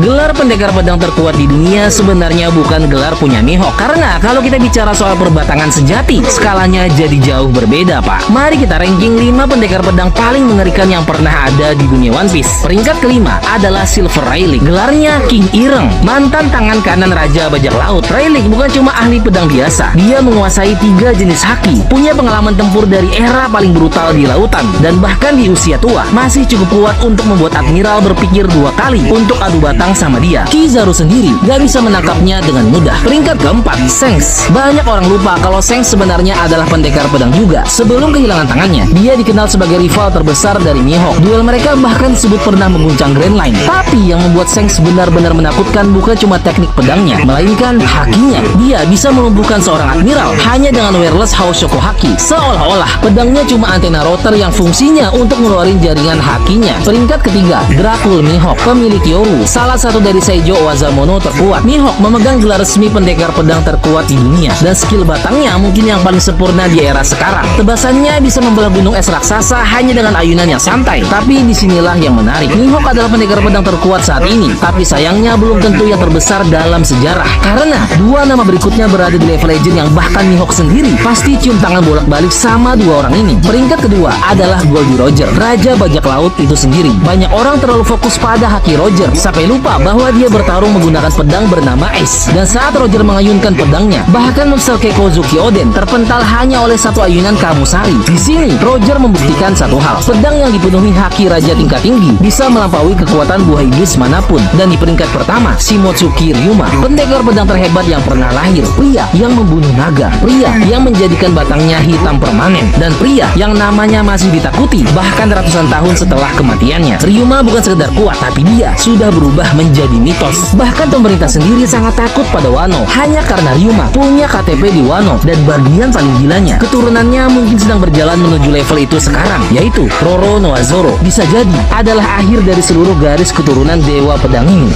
Gelar pendekar pedang terkuat di dunia sebenarnya bukan gelar punya Mihawk. Karena kalau kita bicara soal perbatangan sejati, skalanya jadi jauh berbeda, Pak. Mari kita ranking 5 pendekar pedang paling mengerikan yang pernah ada di dunia One Piece. Peringkat kelima adalah Silver Rayleigh. Gelarnya King Ireng, mantan tangan kanan Raja Bajak Laut. Rayleigh bukan cuma ahli pedang biasa, dia menguasai 3 jenis haki, punya pengalaman tempur dari era paling brutal di lautan, dan bahkan di usia tua masih cukup kuat untuk membuat admiral berpikir 2 kali untuk adu batang sama dia. Kizaru sendiri gak bisa menangkapnya dengan mudah. Peringkat keempat, Shanks. Banyak orang lupa kalau Shanks sebenarnya adalah pendekar pedang juga. Sebelum kehilangan tangannya, dia dikenal sebagai rival terbesar dari Mihawk. Duel mereka bahkan disebut pernah mengguncang Grand Line. Tapi yang membuat Shanks benar-benar menakutkan bukan cuma teknik pedangnya, melainkan hakinya. Dia bisa melumpuhkan seorang admiral hanya dengan wireless Haoshoku Haki. Seolah-olah pedangnya cuma antena rotor yang fungsinya untuk ngeluarin jaringan hakinya. Peringkat ketiga, Dracul Mihawk, pemilik Yoru, salah satu dari Seijo Owazamono terkuat. Mihawk memegang gelar resmi pendekar pedang terkuat di dunia, dan skill batangnya mungkin yang paling sempurna di era sekarang. Tebasannya bisa membelah gunung es raksasa hanya dengan ayunan yang santai. Tapi disinilah yang menarik, Mihawk adalah pendekar pedang terkuat saat ini, tapi sayangnya belum tentu yang terbesar dalam sejarah. Karena 2 nama berikutnya berada di level legend yang bahkan Mihawk sendiri pasti cium tangan bolak-balik sama 2 orang ini. Peringkat kedua adalah Goldie Roger, Raja Bajak Laut itu sendiri. Banyak orang terlalu fokus pada haki Roger sampai lupa bahwa dia bertarung menggunakan pedang bernama Ace. Dan saat Roger mengayunkan pedangnya, bahkan monster kayak Kozuki Oden terpental hanya oleh 1 ayunan Kamusari. Di sini Roger membuktikan satu hal, pedang yang dipenuhi haki raja tingkat tinggi bisa melampaui kekuatan buah iblis manapun. Dan di peringkat pertama, Shimotsuki Ryuma, pendekar pedang terhebat yang pernah lahir, pria yang membunuh naga, pria yang menjadikan batangnya hitam permanen, dan pria yang namanya masih ditakuti bahkan ratusan tahun setelah kematiannya. Ryuma bukan sekedar kuat, tapi dia sudah berubah menjadi mitos. Bahkan pemerintah sendiri sangat takut pada Wano hanya karena Ryuma punya KTP di Wano. Dan bagian paling gilanya, keturunannya mungkin sedang berjalan menuju level itu sekarang, yaitu Roro Noa Zoro. Bisa jadi adalah akhir dari seluruh garis keturunan Dewa Pedang ini.